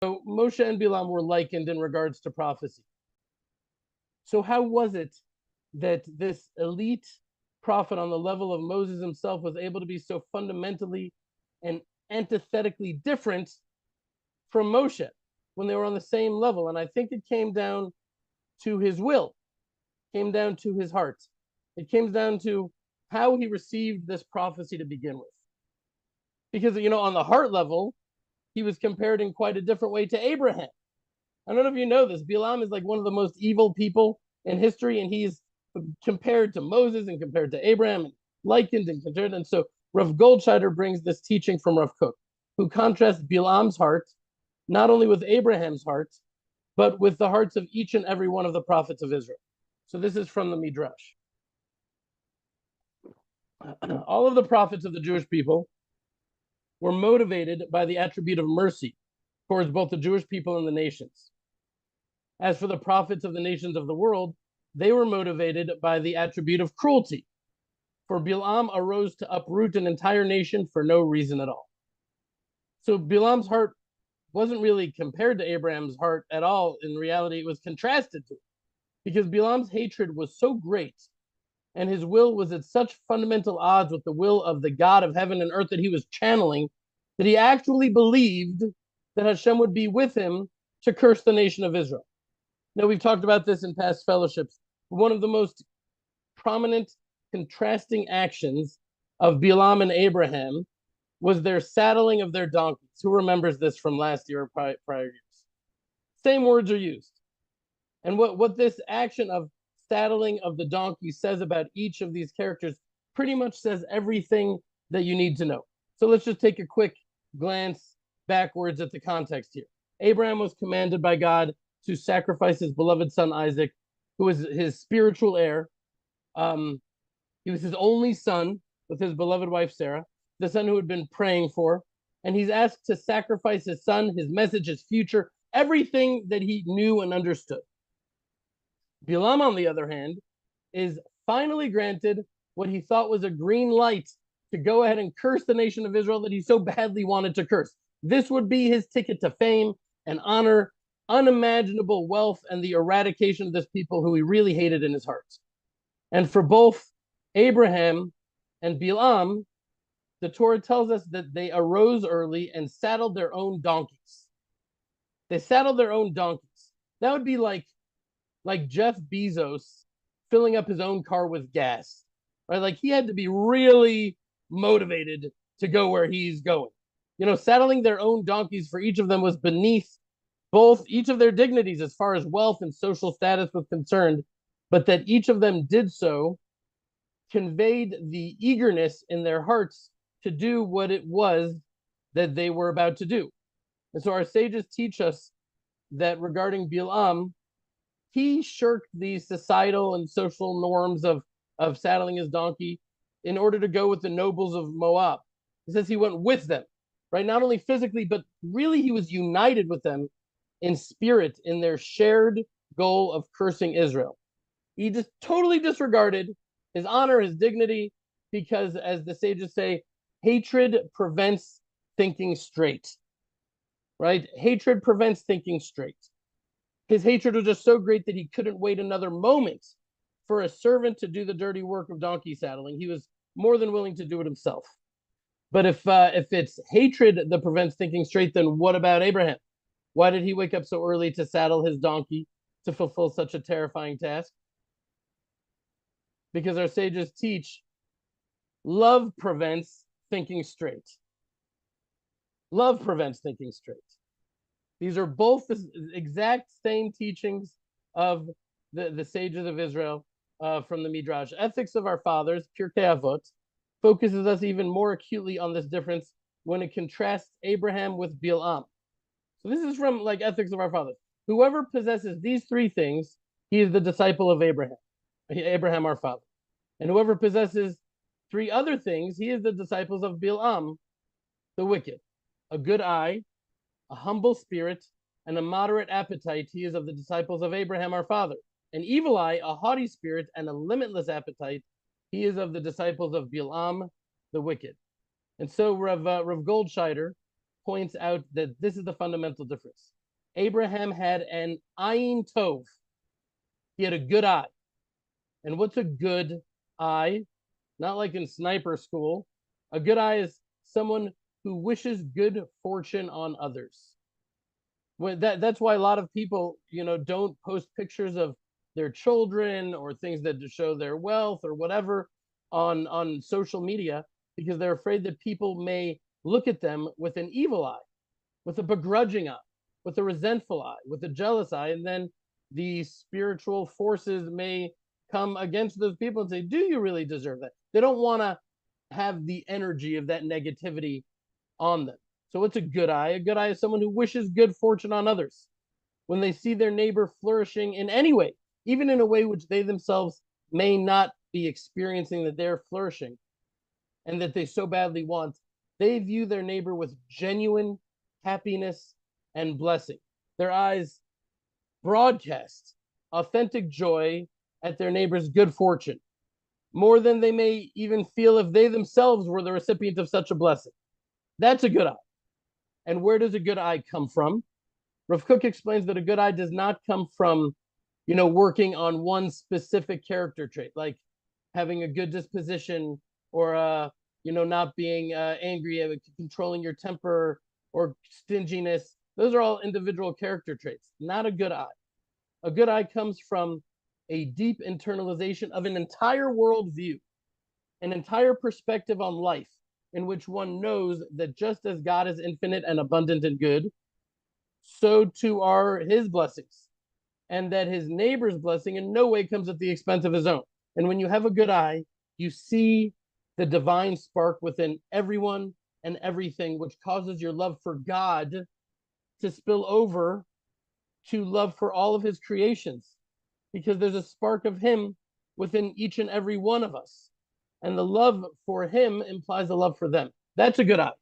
So Moshe and Bilam were likened in regards to prophecy. So how was it that this elite prophet on the level of Moses himself was able to be so fundamentally and antithetically different from Moshe when they were on the same level? And I think it came down to his will, came down to his heart. It came down to how he received this prophecy to begin with. Because, on the heart level, he was compared in quite a different way to Abraham. I don't know if you know this. Bilam is like one of the most evil people in history, and he's compared to Moses and compared to Abraham and likened and compared. And so Rav Goldscheider brings this teaching from Rav Kook, who contrasts Bilam's heart not only with Abraham's heart, but with the hearts of each and every one of the prophets of Israel. So this is from the Midrash. All of the prophets of the Jewish people were motivated by the attribute of mercy towards both the Jewish people and the nations. As for the prophets of the nations of the world, they were motivated by the attribute of cruelty. For Bilam arose to uproot an entire nation for no reason at all. So Bilam's heart wasn't really compared to Abraham's heart at all. In reality, it was contrasted to it, because Bilam's hatred was so great and his will was at such fundamental odds with the will of the God of heaven and earth that he was channeling, that he actually believed that Hashem would be with him to curse the nation of Israel. Now, we've talked about this in past fellowships. One of the most prominent contrasting actions of Bilam and Abraham was their saddling of their donkeys. Who remembers this from last year or prior years? Same words are used. And what this action of saddling of the donkey says about each of these characters pretty much says everything that you need to know. So let's just take a quick glance backwards at the context here. Abraham was commanded by God to sacrifice his beloved son Isaac, who was his spiritual heir. He was his only son with his beloved wife Sarah, the son who had been praying for. And he's asked to sacrifice his son, his message, his future, everything that he knew and understood. Bilam, on the other hand, is finally granted what he thought was a green light to go ahead and curse the nation of Israel that he so badly wanted to curse. This would be his ticket to fame and honor, unimaginable wealth, and the eradication of this people who he really hated in his heart. And for both Abraham and Bilam, the Torah tells us that they arose early and saddled their own donkeys. They saddled their own donkeys. That would be like Jeff Bezos filling up his own car with gas, right? Like he had to be really motivated to go where he's going. Saddling their own donkeys for each of them was beneath each of their dignities as far as wealth and social status was concerned, but that each of them did so conveyed the eagerness in their hearts to do what it was that they were about to do. And so our sages teach us that regarding Bilam, he shirked the societal and social norms of saddling his donkey in order to go with the nobles of Moab. It says he went with them, right? Not only physically, but really he was united with them in spirit in their shared goal of cursing Israel. He just totally disregarded his honor, his dignity, because as the sages say, hatred prevents thinking straight, right? Hatred prevents thinking straight. His hatred was just so great that he couldn't wait another moment for a servant to do the dirty work of donkey saddling. He was more than willing to do it himself. But if it's hatred that prevents thinking straight, then what about Abraham? Why did he wake up so early to saddle his donkey to fulfill such a terrifying task? Because our sages teach love prevents thinking straight. Love prevents thinking straight. These are both the exact same teachings of the sages of Israel from the Midrash. Ethics of Our Fathers, Pirkei Avot, focuses us even more acutely on this difference when it contrasts Abraham with Bilam. So this is from Ethics of Our Fathers. Whoever possesses these three things, he is the disciple of Abraham our father. And whoever possesses three other things, he is the disciples of Bilam, the wicked. A good eye, a humble spirit, and a moderate appetite, he is of the disciples of Abraham our father. An evil eye, a haughty spirit, and a limitless appetite, he is of the disciples of Bilam, the wicked. And so Rav Goldscheider points out that this is the fundamental difference. Abraham had an ayin tov. He had a good eye. And what's a good eye? Not like in sniper school. A good eye is someone who wishes good fortune on others. That's why a lot of people, don't post pictures of their children or things that show their wealth or whatever on social media, because they're afraid that people may look at them with an evil eye, with a begrudging eye, with a resentful eye, with a jealous eye, and then the spiritual forces may come against those people and say, do you really deserve that? They don't want to have the energy of that negativity on them. So what's a good eye? A good eye is someone who wishes good fortune on others. When they see their neighbor flourishing in any way, even in a way which they themselves may not be experiencing that they're flourishing and that they so badly want, they view their neighbor with genuine happiness and blessing. Their eyes broadcast authentic joy at their neighbor's good fortune, more than they may even feel if they themselves were the recipient of such a blessing. That's a good eye. And where does a good eye come from? Rav Kook explains that a good eye does not come from, working on one specific character trait, like having a good disposition or, not being angry, controlling your temper or stinginess. Those are all individual character traits, not a good eye. A good eye comes from a deep internalization of an entire worldview, an entire perspective on life, in which one knows that just as God is infinite and abundant and good, so too are his blessings, and that his neighbor's blessing in no way comes at the expense of his own. And when you have a good eye, you see the divine spark within everyone and everything, which causes your love for God to spill over to love for all of his creations, because there's a spark of him within each and every one of us. And the love for him implies the love for them. That's a good eye.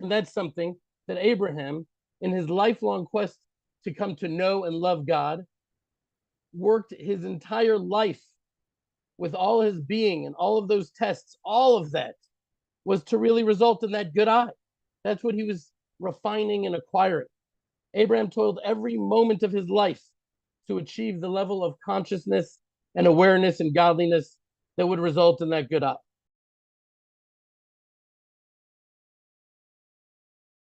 And that's something that Abraham, in his lifelong quest to come to know and love God, worked his entire life with all his being and all of those tests. All of that was to really result in that good eye. That's what he was refining and acquiring. Abraham toiled every moment of his life to achieve the level of consciousness and awareness and godliness that would result in that good eye.